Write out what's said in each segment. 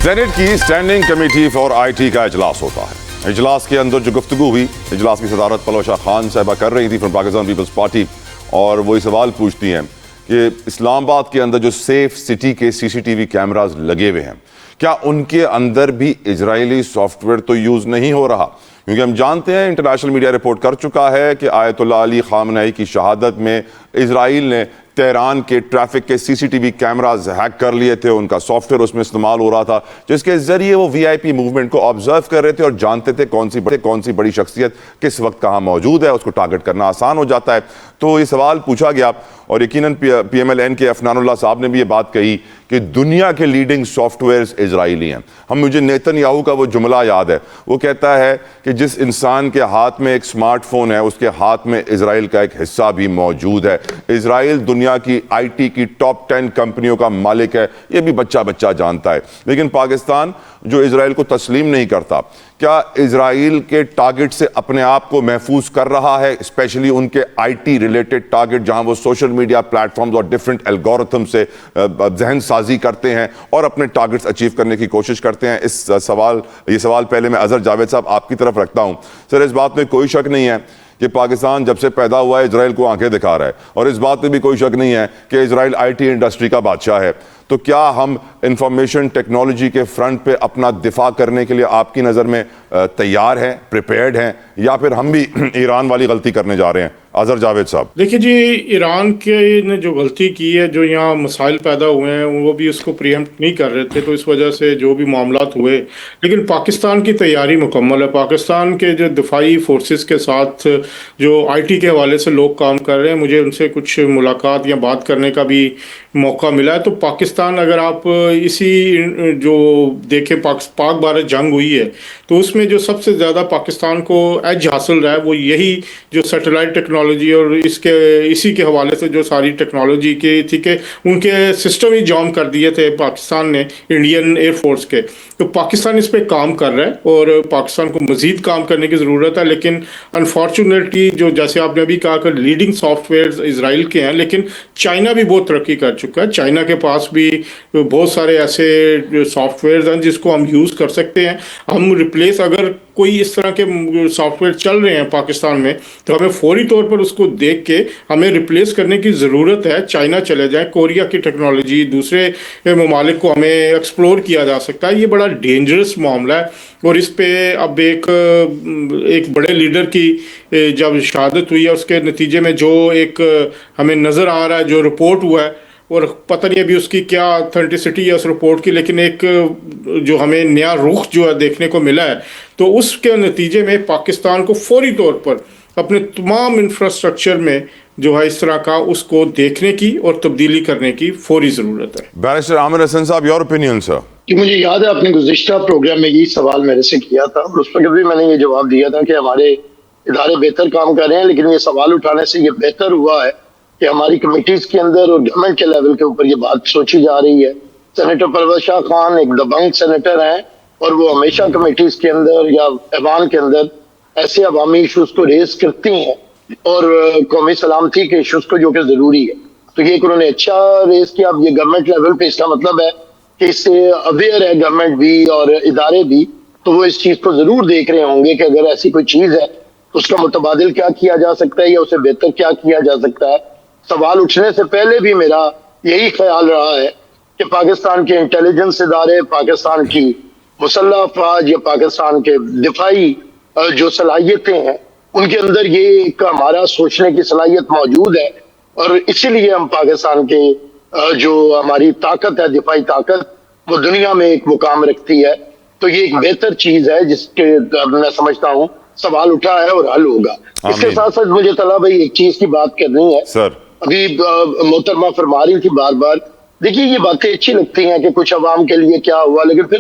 Saint کی standing committee for I T کا اجلاس ہوتا ہے. اجلاس کے اندر جو گفتگو ہوئی, اجلاس کی صدارت پلوشا خان صاحبہ کر رہی تھی فرام پاکستان پیپلز پارٹی, اور وہ سوال پوچھتی ہیں کہ اسلام آباد کے اندر جو سیف سٹی کے C C T V cameras لگے ہوئے ہیں, کیا ان کے اندر بھی اسرائیلی سافٹ ویئر تو یوز نہیں ہو رہا؟ کیونکہ ہم جانتے ہیں, انٹرنیشنل میڈیا رپورٹ کر چکا ہے کہ آیت اللہ علی خامنئی کی شہادت میں اسرائیل نے تہران کے ٹریفک کے C C T V cameras hack کر لیے تھے, ان کا سافٹ ویئر اس میں استعمال ہو رہا تھا, جس کے ذریعے وہ وی آئی پی موومنٹ کو آبزرو کر رہے تھے اور جانتے تھے کون سی بڑی شخصیت کس وقت کہاں موجود ہے, اس کو ٹارگٹ کرنا آسان ہو جاتا ہے. تو یہ سوال پوچھا گیا, اور یقیناً پی ایم ایل این کے افنان اللہ صاحب نے بھی یہ بات کہی کہ دنیا کے لیڈنگ سافٹ ویئرز اسرائیلی ہیں. مجھے نیتن یاہو کا وہ جملہ یاد ہے, وہ کہتا ہے کہ جس انسان کے ہاتھ میں ایک سمارٹ فون ہے, اس کے ہاتھ میں اسرائیل کا ایک حصہ بھی موجود ہے. اسرائیل دنیا کی آئی ٹی کی ٹاپ 10 کمپنیوں کا مالک ہے, یہ بھی بچہ جانتا ہے. لیکن پاکستان جو اسرائیل کو تسلیم نہیں کرتا, کیا اسرائیل کے ٹارگٹ سے اپنے آپ کو محفوظ کر رہا ہے, اسپیشلی ان کے آئی ٹی ریلیٹڈ ٹارگٹ جہاں وہ سوشل میڈیا پلیٹ فارمز اور ڈیفرنٹ الگورتھم سے ذہن سازی کرتے ہیں اور اپنے ٹارگٹس اچیو کرنے کی کوشش کرتے ہیں؟ یہ سوال پہلے میں اظہر جاوید صاحب آپ کی طرف رکھتا ہوں. سر, اس بات میں کوئی شک نہیں ہے کہ پاکستان جب سے پیدا ہوا ہے اسرائیل کو آنکھیں دکھا رہا ہے, اور اس بات میں بھی کوئی شک نہیں ہے کہ اسرائیل آئی ٹی انڈسٹری کا بادشاہ ہے. تو کیا ہم انفارمیشن ٹیکنالوجی کے فرنٹ پہ اپنا دفاع کرنے کے لیے آپ کی نظر میں تیار ہیں, پریپیئرڈ ہیں, یا پھر ہم بھی ایران والی غلطی کرنے جا رہے ہیں؟ اظہر جاوید صاحب. دیکھیں جی, ایران کے نے جو غلطی کی ہے, جو یہاں مسائل پیدا ہوئے ہیں, وہ بھی اس کو پریمپٹ نہیں کر رہے تھے, تو اس وجہ سے جو بھی معاملات ہوئے. لیکن پاکستان کی تیاری مکمل ہے. پاکستان کے جو دفاعی فورسز کے ساتھ جو آئی ٹی کے حوالے سے لوگ کام کر رہے ہیں, مجھے ان سے کچھ ملاقات یا بات کرنے کا بھی موقع ملا ہے. تو پاکستان, اگر آپ اسی جو دیکھیں پاک بھارت جنگ ہوئی ہے, تو اس میں جو سب سے زیادہ پاکستان کو ایج حاصل رہا ہے وہ یہی جو سیٹلائٹ ٹیکنالوجی اور اسی کے حوالے سے جو ساری ٹیکنالوجی کی تھی کہ ان کے سسٹم ہی جام کر دیے تھے پاکستان نے, انڈین ایئر فورس کے. تو پاکستان اس پہ کام کر رہا ہے, اور پاکستان کو مزید کام کرنے کی ضرورت ہے. لیکن انفارچونیٹلی جو جیسے آپ نے ابھی کہا کہ لیڈنگ سافٹ ویئرز اسرائیل کے ہیں, لیکن چائنا بھی بہت ترقی کر چکا ہے. چائنا کے پاس بھی بہت سارے ایسے سافٹ ویئرز ہیں جس کو ہم یوز کر سکتے ہیں. ہم ریپلیس, اگر کوئی اس طرح کے سافٹ ویئر چل رہے ہیں پاکستان میں, تو ہمیں فوری طور پر اس کو دیکھ کے ہمیں ریپلیس کرنے کی ضرورت ہے. چائنا چلے جائیں, کوریا کی ٹیکنالوجی, دوسرے ممالک کو ہمیں ایکسپلور کیا جا سکتا ہے. یہ بڑا ڈینجرس معاملہ ہے, اور اس پہ اب ایک بڑے لیڈر کی جب شہادت ہوئی ہے, اس کے نتیجے میں جو ایک ہمیں نظر آ رہا ہے, جو رپورٹ ہوا ہے, اور پتہ نہیں ابھی اس کی کیا اتھینٹسٹی ہے اس رپورٹ کی, لیکن ایک جو ہمیں نیا رخ جو ہے دیکھنے کو ملا ہے, تو اس کے نتیجے میں پاکستان کو فوری طور پر اپنے تمام انفراسٹرکچر میں جو ہے اس طرح کا اس کو دیکھنے کی اور تبدیلی کرنے کی فوری ضرورت ہے. بیرسٹر عامر حسن صاحب, یور اوپینین سر. کہ مجھے یاد ہے آپ نے گزشتہ پروگرام میں یہ سوال میرے سے کیا تھا, اور اس پر بھی میں نے یہ جواب دیا تھا کہ ہمارے ادارے بہتر کام کر رہے ہیں. لیکن یہ سوال اٹھانے سے یہ بہتر ہوا ہے کہ ہماری کمیٹیز کے اندر اور گورنمنٹ کے لیول کے اوپر یہ بات سوچی جا رہی ہے. سینیٹر پلوشا خان ایک دبنگ سینیٹر ہیں, اور وہ ہمیشہ کمیٹیز کے اندر یا ایوان کے اندر ایسے عوامی ایشوز کو ریز کرتی ہیں, اور قومی سلامتی کے ایشوز کو, جو کہ ضروری ہے. تو یہ انہوں نے اچھا ریز کیا. اب یہ گورنمنٹ لیول پہ اس کا مطلب ہے کہ اس سے اویئر ہے گورنمنٹ بھی اور ادارے بھی, تو وہ اس چیز کو ضرور دیکھ رہے ہوں گے کہ اگر ایسی کوئی چیز ہے تو اس کا متبادل کیا کیا جا سکتا ہے, یا اسے بہتر کیا کیا جا سکتا ہے. سوال اٹھنے سے پہلے بھی میرا یہی خیال رہا ہے کہ پاکستان کے انٹیلیجنس ادارے, پاکستان کی مسلح افواج یا پاکستان کے دفاعی جو صلاحیتیں ہیں, ان کے اندر یہ ایک ہمارا سوچنے کی صلاحیت موجود ہے, اور اسی لیے ہم پاکستان کے جو ہماری طاقت ہے, دفاعی طاقت, وہ دنیا میں ایک مقام رکھتی ہے. تو یہ ایک بہتر چیز ہے جس کے میں سمجھتا ہوں سوال اٹھا ہے اور حل ہوگا. اس کے ساتھ ساتھ مجھے طلع بھائی ایک چیز کی بات کرنی ہے سر. ابھی محترمہ فرما رہی تھی بار بار, دیکھیے یہ باتیں اچھی لگتی ہیں کہ کچھ عوام کے لیے کیا ہوا, لیکن پھر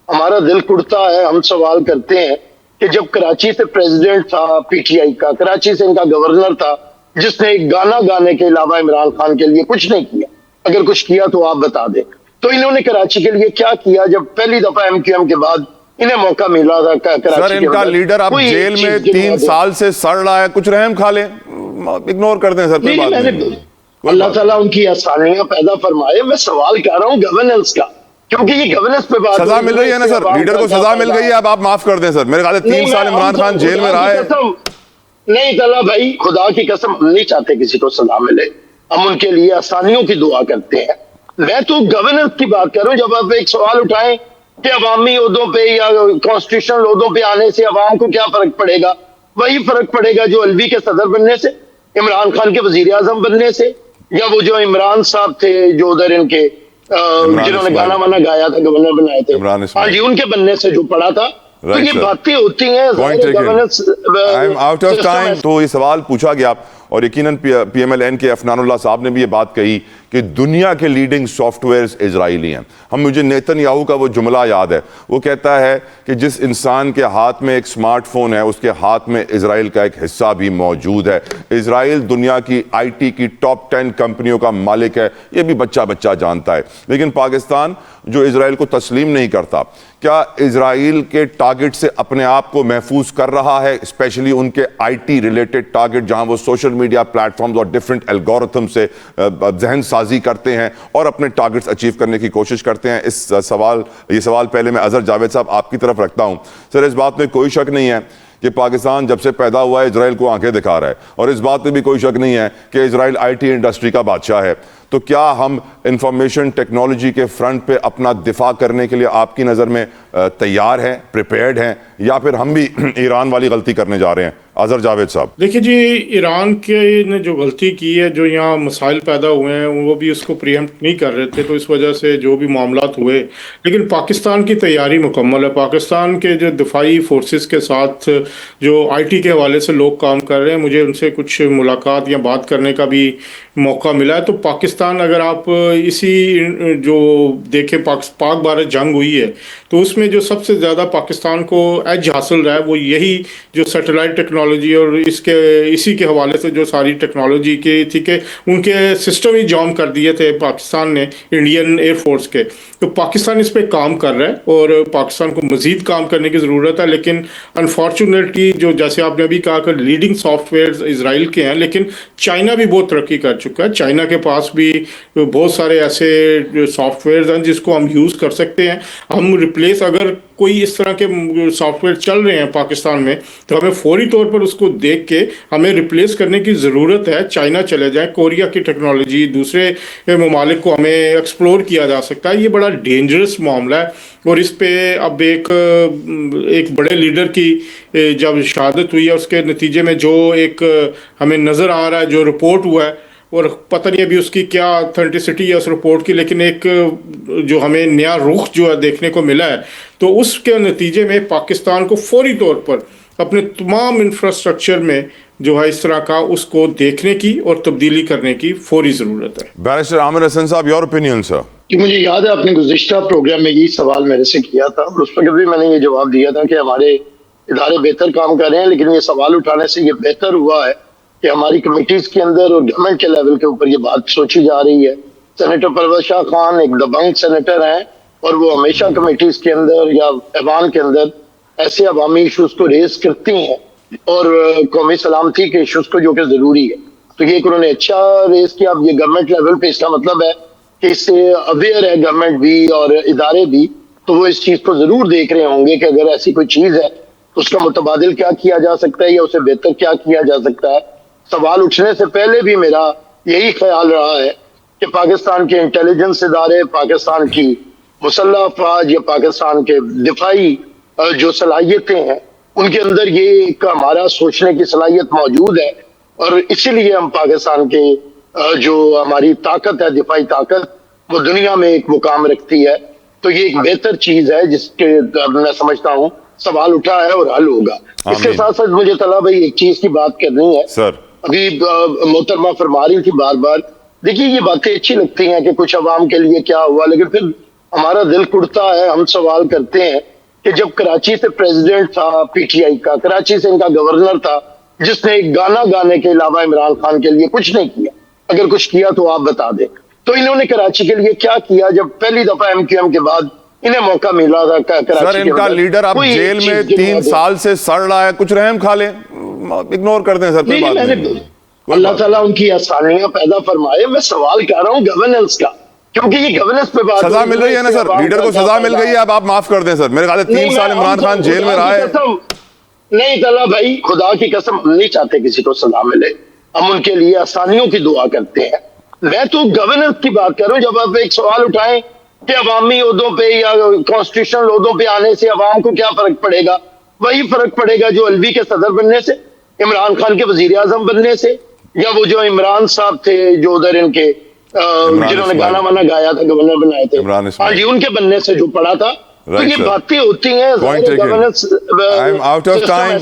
ہمارا دل کڑتا ہے. ہم سوال کرتے ہیں کہ جب کراچی سے پریزیڈنٹ تھا پی ٹی آئی کا, کراچی سے ان کا گورنر تھا, جس نے ایک گانا گانے کے علاوہ عمران خان کے لیے کچھ نہیں کیا, اگر کچھ کیا تو آپ بتا دیں, تو انہوں نے کراچی کے لیے کیا کیا جب پہلی دفعہ ایم کیو ایم کے بعد انہیں موقع ملا تھا کراچی. سر, ان کا لیڈر اب جیل میں 3 سال سے سڑ رہا ہے, کچھ رحم کھا لیں, اگنور کر دیں سر, کوئی بات نہیں. اللہ تعالیٰ ان کی آسانیاں پیدا فرمائے. میں سوال کر رہا ہوں گورننس کا کیونکہ یہ گورننس پہ بات سزا مل رہی ہے نا سر, لیڈر کو سزا مل گئی ہے, اب آپ معاف کر دیں سر. میرے خیال ہے 3 سال عمران خان جیل میں رہا ہے. نہیں طلع بھائی, خدا کی قسم ہم نہیں چاہتے کسی کو سزا ملے, ہم ان کے لیے آسانیوں کی دعا کرتے ہیں. میں تو گورننس کی بات کر رہا ہوں. جب آپ ایک سوال اٹھائیں کہ عوامی عہدوں پہ یا کانسٹیٹیوشنل عہدوں پہ آنے سے عوام کو کیا فرق پڑے گا, وہی فرق پڑے گا جو الوی کے صدر بننے سے, عمران خان کے وزیر اعظم بننے سے, یا وہ جو عمران صاحب تھے جو ادھر ان کے جنہوں نے گانا وانا گایا تھا, گورنر بنائے تھے, ہاں جی, ان کے بننے سے جو پڑا تھا. تو یہ باتیں ہوتی ہیں. Out of time. تو یہ سوال پوچھا گیا اور یقیناً پی ایم ایل این کے افنان اللہ صاحب نے بھی یہ بات کہی کہ دنیا کے لیڈنگ سافٹ ویئرز اسرائیلی ہیں. مجھے نیتن یاہو کا وہ جملہ یاد ہے, وہ کہتا ہے کہ جس انسان کے ہاتھ میں ایک سمارٹ فون ہے اس کے ہاتھ میں اسرائیل کا ایک حصہ بھی موجود ہے. اسرائیل دنیا کی آئی ٹی کی ٹاپ 10 کمپنیوں کا مالک ہے, یہ بھی بچہ جانتا ہے. لیکن پاکستان جو اسرائیل کو تسلیم نہیں کرتا, کیا اسرائیل کے ٹارگٹ سے اپنے آپ کو محفوظ کر رہا ہے, اسپیشلی ان کے آئی ٹی ریلیٹڈ ٹارگٹ جہاں وہ سوشل میڈیا پلیٹ فارمز اور ڈیفرنٹ الگورتھم سے ذہن سازی کرتے ہیں اور اپنے ٹارگٹس اچیو کرنے کی کوشش کرتے ہیں؟ یہ سوال پہلے میں اظہر جاوید صاحب آپ کی طرف رکھتا ہوں. سر, اس بات میں کوئی شک نہیں ہے کہ پاکستان جب سے پیدا ہوا ہے اسرائیل کو آنکھیں دکھا رہا ہے, اور اس بات میں بھی کوئی شک نہیں ہے کہ اسرائیل آئی ٹی انڈسٹری کا بادشاہ ہے. تو کیا ہم انفارمیشن ٹیکنالوجی کے فرنٹ پہ اپنا دفاع کرنے کے لیے آپ کی نظر میں تیار ہیں, پریپیئرڈ ہیں, یا پھر ہم بھی ایران والی غلطی کرنے جا رہے ہیں؟ اظہر جاوید صاحب. دیکھیے جی, ایران کے نے جو غلطی کی ہے, جو یہاں مسائل پیدا ہوئے ہیں, وہ بھی اس کو پریمپٹ نہیں کر رہے تھے, تو اس وجہ سے جو بھی معاملات ہوئے. لیکن پاکستان کی تیاری مکمل ہے. پاکستان کے جو دفاعی فورسز کے ساتھ جو آئی ٹی کے حوالے سے لوگ کام کر رہے ہیں, مجھے ان سے کچھ ملاقات یا بات کرنے کا بھی موقع ملا ہے. تو پاکستان, اگر آپ اسی جو دیکھیں پاک بھارت جنگ ہوئی ہے, تو اس میں جو سب سے زیادہ پاکستان کو ایج حاصل رہا ہے وہ یہی جو سیٹلائٹ ٹیکنالوجی اور اسی کے حوالے سے جو ساری ٹیکنالوجی کی تھی کہ ان کے سسٹم ہی جام کر دیے تھے پاکستان نے, انڈین ایئر فورس کے. تو پاکستان اس پہ کام کر رہا ہے اور پاکستان کو مزید کام کرنے کی ضرورت ہے. لیکن انفارچونیٹلی جو جیسے آپ نے ابھی کہا کہ لیڈنگ سافٹ ویئر اسرائیل کے ہیں, لیکن چائنا بھی بہت ترقی کر چکا ہے. چائنا کے پاس بھی بہت سارے ایسے سافٹ ویئرز ہیں جس کو ہم یوز کر سکتے ہیں. ہم ریپلیس, اگر کوئی اس طرح کے سافٹ ویئر چل رہے ہیں پاکستان میں, تو ہمیں فوری طور پر اس کو دیکھ کے ہمیں ریپلیس کرنے کی ضرورت ہے. چائنا چلے جائیں, کوریا کی ٹیکنالوجی, دوسرے ممالک کو ہمیں ایکسپلور کیا جا سکتا ہے. یہ بڑا ڈینجرس معاملہ ہے, اور اس پہ اب ایک بڑے لیڈر کی جب شہادت ہوئی ہے, اس کے نتیجے میں جو ایک ہمیں نظر آ رہا ہے, جو رپورٹ ہوا ہے, اور پتہ نہیں ابھی اس کی کیا اتھینٹسٹی ہے اس رپورٹ کی, لیکن ایک جو ہمیں نیا رخ جو ہے دیکھنے کو ملا ہے, تو اس کے نتیجے میں پاکستان کو فوری طور پر اپنے تمام انفراسٹرکچر میں جو ہے اس طرح کا اس کو دیکھنے کی اور تبدیلی کرنے کی فوری ضرورت ہے. بیرسٹر عامر حسن صاحب, یور اوپینین سر. مجھے یاد ہے آپ نے گزشتہ پروگرام میں یہی سوال میرے سے کیا تھا, اور اس پر بھی میں نے یہ جواب دیا تھا کہ ہمارے ادارے بہتر کام کر رہے ہیں, لیکن یہ سوال اٹھانے سے یہ بہتر ہوا ہے کہ ہماری کمیٹیز کے اندر اور گورنمنٹ کے لیول کے اوپر یہ بات سوچی جا رہی ہے. سینیٹر پرور شاہ خان ایک دبنگ سینیٹر ہیں, اور وہ ہمیشہ کمیٹیز کے اندر یا ایوان کے اندر ایسے عوامی ایشوز کو ریز کرتی ہیں اور قومی سلامتی کے ایشوز کو, جو کہ ضروری ہے. تو یہ انہوں نے اچھا ریز کیا. اب یہ گورنمنٹ لیول پہ اس کا مطلب ہے کہ اس سے اویئر ہے گورنمنٹ بھی اور ادارے بھی, تو وہ اس چیز کو ضرور دیکھ رہے ہوں گے کہ اگر ایسی کوئی چیز ہے تو اس کا متبادل کیا کیا جا سکتا ہے یا اسے بہتر کیا کیا جا سکتا ہے. سوال اٹھنے سے پہلے بھی میرا یہی خیال رہا ہے کہ پاکستان کے انٹیلیجنس ادارے, پاکستان کی مسلح افواج یا پاکستان کے دفاعی جو صلاحیتیں ہیں, ان کے اندر یہ ایک ہمارا سوچنے کی صلاحیت موجود ہے, اور اسی لیے ہم پاکستان کے جو ہماری طاقت ہے, دفاعی طاقت, وہ دنیا میں ایک مقام رکھتی ہے. تو یہ ایک بہتر چیز ہے جس کے میں سمجھتا ہوں سوال اٹھا ہے اور حل ہوگا. اس کے ساتھ ساتھ مجھے طلع بھائی ایک چیز کی بات کرنی ہے سر. ابھی محترمہ فرما رہی تھی بار بار, دیکھیے یہ باتیں اچھی لگتی ہیں کہ کچھ عوام کے لیے کیا ہوا, لیکن پھر ہمارا دل کڑتا ہے. ہم سوال کرتے ہیں کہ جب کراچی سے پریزیڈنٹ تھا پی ٹی آئی کا, کراچی سے ان کا گورنر تھا, جس نے ایک گانا گانے کے علاوہ عمران خان کے لیے کچھ نہیں کیا, اگر کچھ کیا تو آپ بتا دیں, تو انہوں نے کراچی کے لیے کیا کیا جب پہلی دفعہ ایم کیو ایم کے بعد انہیں موقع ملا تھا کراچی. سر, ان کا لیڈر اب جیل میں 3 سال سے سڑ رہا ہے, کچھ رحم کھا لیں, اگنور کر دیں سر, کوئی بات نہیں. اللہ تعالیٰ ان کی آسانیاں پیدا فرمائے. میں سوال کر رہا ہوں گورننس کا, کیونکہ یہ گورننس پہ بات سزا مل رہی ہے نا سر, لیڈر کو سزا مل گئی ہے, اب آپ معاف کر دیں سر. میرے خیال ہے 3 سال عمران خان جیل میں رہا ہے. نہیں طلع بھائی, خدا کی قسم ہم نہیں چاہتے کسی کو سزا ملے, ہم ان کے لیے آسانیوں کی دعا کرتے ہیں. میں تو گورننس کی بات کر رہا ہوں. جب آپ ایک سوال اٹھائیں کہ عوامی عہدوں پہ یا کانسٹیٹیوشنل عہدوں پہ آنے سے عوام کو کیا فرق پڑے گا, وہی فرق پڑے گا جو الوی کے صدر بننے سے, عمران خان کے وزیر اعظم بننے سے, یا وہ جو عمران صاحب تھے جو ادھر ان کے جنہوں نے گانا وانا گایا تھا, گورنر بنائے تھے, ہاں جی, ان کے بننے سے جو پڑا تھا. تو یہ باتیں ہوتی ہیں. Point taken. I'm out of time.